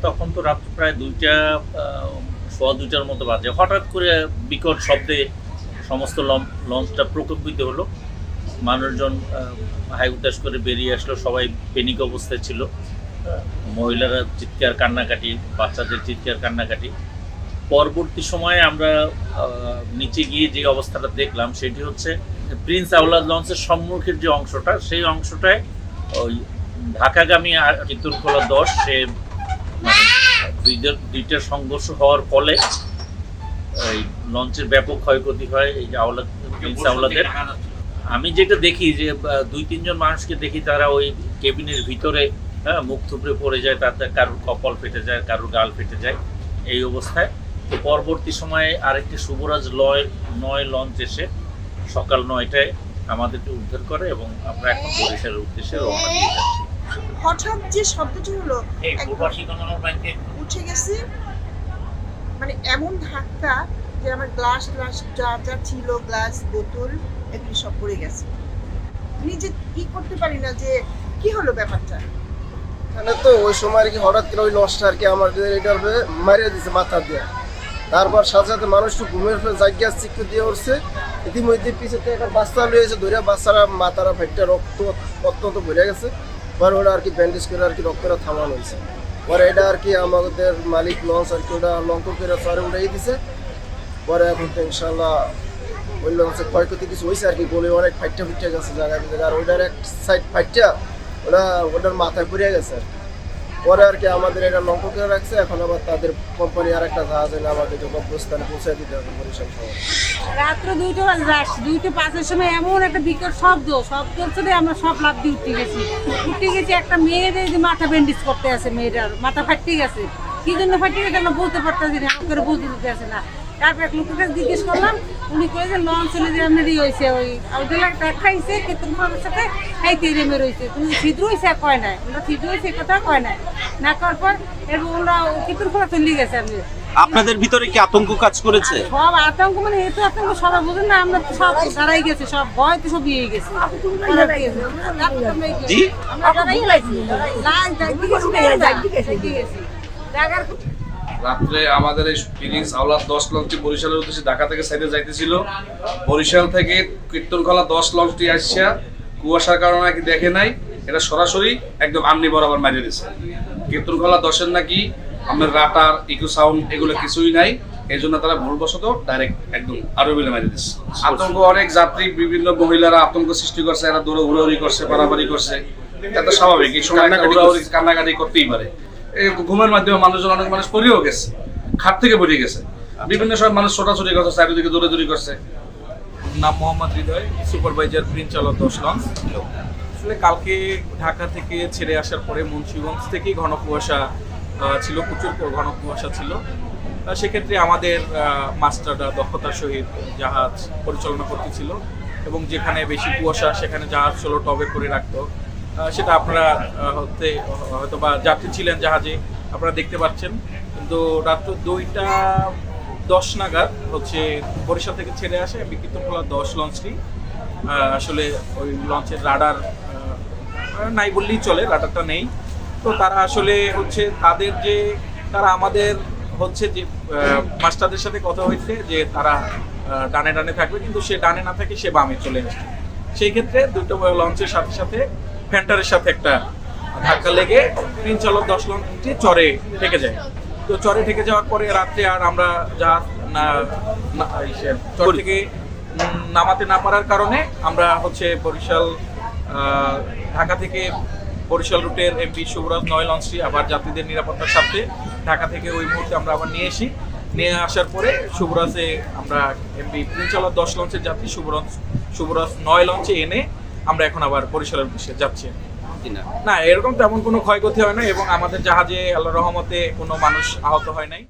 তখন তো রাত প্রায় 2টা সোয়া 2টার মতো বাজে। হঠাৎ করে বিকট শব্দে সমস্ত লঞ্চটা প্রকম্পিত হলো। মানুষজন হাই উতাস করে বেরিয়ে আসলো, সবাই প্যানিক অবস্থায় ছিল। মহিলারা চিৎকার কান্নাকাটি, বাচ্চাদের চিৎকার কান্নাকাটি। পরবর্তী সময়ে আমরা নিচে গিয়ে যে অবস্থাটা দেখলাম সেটি হচ্ছে প্রিন্স আওলাদ লঞ্চের সম্মুখের যে অংশটা, সেই অংশটায় ওই ঢাকাগামী কীর্তনখোলা 10 সে দুইটার সংঘর্ষ হওয়ার ফলে এই লঞ্চের ব্যাপক ক্ষয়ক্ষতি হয়। এই যে প্রিন্স আওলাদের আমি যেটা দেখি যে 2-3 জন মানুষকে দেখি তারা ওই কেবিনের ভিতরে মুখ থুবড়ে পড়ে যায়, তাতে কারোর কপাল ফেটে যায়, কারোর গাল ফেটে যায়, এই অবস্থায়। তো পরবর্তী সময়ে আরেকটি শুভরাজ 9 লঞ্চ এসে সকাল 9টায় আমাদেরকে উদ্ধার করে এবং আমরা এখন বরিশালের উদ্দেশ্যে রওনা দিয়ে যাচ্ছি। হঠাৎ যে শব্দটি হলো উঠে গেছি, মানে এমন ধাক্কা যে আমার গ্লাস যা ছিল, গ্লাস বোতল এগুলি সব পড়ে গেছে। নিজে কি করতে পারি না যে কি হলো ব্যাপারটা। তাহলে তো ওই সময় আর কি হঠাৎ করে ওই লঞ্চটা আর কি আমাদের এটা মারিয়ে দিয়েছে মাথা দিয়ে। তারপর সাথে সাথে মানুষ একটু ঘুমের ফেলে জায়গা চিক্কু দিয়ে উঠছে। ইতিমধ্যে পিছিয়ে থেকে একটা বাচ্চা লুয়েছে, ধরে বাচ্চারা মাথারা ফেটটা রক্ত অত্যন্ত ভরে গেছে। পরে ওটা আর কি ব্যান্ডেজ করে আর কি রক্তটা থামানো হয়েছে। পরে এটা আর কি আমাদের মালিক লঞ্চ আর কি ওটা লঙ্ক করে চরে উঠাই দিছে। পরে এখন তো ইনশাল্লাহ ওই লঞ্চের ক্ষয়ক্ষতি কিছু হয়েছে আর কি, বলে অনেক ফাইটটা ফুটে গেছে জায়গায় জায়গায়। আর ওইটার এক সাইড ফাইটটা ওটার মাথায় পড়ে গেছে। পরে আর কি আমাদের এটা লঙ্ক করে রাখছে। এখন আবার তাদের কোম্পানি আর একটা জাহাজ এনে আমাদের গন্তব্যস্থানে পৌঁছে দিতে হবে বরিশাল শহরে। রাত্র 2:05-2:05 সময় এমন একটা বিকট শব্দ শুনে আমরা সব লাফ দিয়ে উঠে গেছি। একটা মেয়ের যে মাথা ব্যান্ডেজ করতে আছে, মেয়েটার মাথা ফাটতে গেছে। কি জন্য ফাটতে গেছে আমরা বলতে পারতেছি না, আমাকে বলতে দিতে আসে না। তারপর এক লোকের কাছে জিজ্ঞেস করলাম, উনি কয়ে যে লঞ্চ চলে যে আপনার হয়েছে ওই একটা খাইছে কীর্তনখোলার সাথে খাইতে রেমে রয়েছে। তুমি ছিদ্র হয়েছে কয় নাই, ওরা ছিদ্র হয়েছে কথা কয় নাই, না করার পর এরপর ওরা কীর্তনখোলা চলে গেছে। আপনাদের ভিতরে কি আতঙ্ক কাজ করেছে? সব আতঙ্ক, মানে এত আতঙ্ক সবাই বুঝেন না, আমরা তো সব দাঁড়াই গেছে, সব ভয় তো সব ইয়ে গেছে। রাত্রে আমাদের এই প্রিন্স আওলাদ 10 লঞ্চটি বরিশালের উদ্দেশ্যে ঢাকা থেকে সাইডে যাইতেছিল। বরিশাল থেকে কীর্তনখোলা 10 লঞ্চটি আসছে, কুয়াশার কারণে নাকি দেখে নাই, এটা সরাসরি একদম আমনি বরাবর মারিয়ে দিচ্ছে। কীর্তনখোলা 10-এর নাকি আপনার রাটার, ইকো সাউন্ড এগুলো কিছুই নাই, এই জন্য তারা ভুলবশত ডাইরেক্ট একদম আরো বিলে মারিয়ে দিচ্ছে। আতঙ্ক অনেক যাত্রী, বিভিন্ন মহিলারা আতঙ্ক সৃষ্টি করছে, এরা দৌড়ে হুড়াহুড়ি করছে, পারাপারি করছে। এটা স্বাভাবিক, এই সময় কান্নাকাটি করতেই পারে। এই ঘুমের মাধ্যমে মানুষজন, অনেক মানুষ পড়েও গেছে, খাট থেকে পড়ে গেছে। বিভিন্ন সময় মানুষ ছোটাছুটি করছে, চারিদিকে দৌড়াদৌড়ি করছে। নাম মোহাম্মদ হৃদয়, সুপারভাইজার প্রিন্স আওলাদ 10 লঞ্চ। আসলে কালকে ঢাকা থেকে ছেড়ে আসার পরে মুন্সিগঞ্জ থেকেই ঘন কুয়াশা ছিল, প্রচুর ঘন কুয়াশা ছিল। সেক্ষেত্রে আমাদের মাস্টাররা দক্ষতার সহিত জাহাজ পরিচালনা করতেছিল এবং যেখানে বেশি কুয়াশা সেখানে জাহাজ স্লো টবে করে রাখতো। সেটা আপনারা হয়তো বা যাত্রী ছিলেন জাহাজে, আপনারা দেখতে পাচ্ছেন। কিন্তু রাত্র 2:10 নাগাদ হচ্ছে বরিশাল থেকে ছেড়ে আসে কীর্তনখোলা 10 লঞ্চটি। আসলে ওই লঞ্চের রাডার নাই বললেই চলে, রাডারটা নেই। তো তারা আসলে হচ্ছে তারা আমাদের হচ্ছে যে মাস্টারদের সাথে কথা হয়েছে যে তারা ডানে ডানে থাকবে, কিন্তু সে ডানে না থাকে, সে বামে চলে আসে। সেই ক্ষেত্রে দুটো লঞ্চের সাথে সাথে ফ্যান্টারের সাথে একটা ধাক্কা লেগে প্রিন্স আওলাদ 10 লঞ্চটি চরে ঠেকে যায়। তো চরে ঠেকে যাওয়ার পরে রাত্রে আর আমরা চর থেকে নামাতে না পারার কারণে আমরা হচ্ছে বরিশাল, ঢাকা থেকে বরিশাল রুটের এমপি শুভরাজ 9 লঞ্চটি আবার যাত্রীদের নিরাপত্তার স্বার্থে ঢাকা থেকে ওই মুহূর্তে আমরা আবার নিয়ে আসার পরে শুভরাজে আমরা এমপি প্রিন্স আওলাদ 10 লঞ্চের যাত্রী শুভরাজ 9 লঞ্চে এনে আমরা এখন আবার বরিশালের উদ্দেশ্যে যাচ্ছি। না, এরকম তেমন কোনো ক্ষয়ক্ষতি হয় না এবং আমাদের জাহাজে আল্লাহর রহমতে কোনো মানুষ আহত হয় নাই।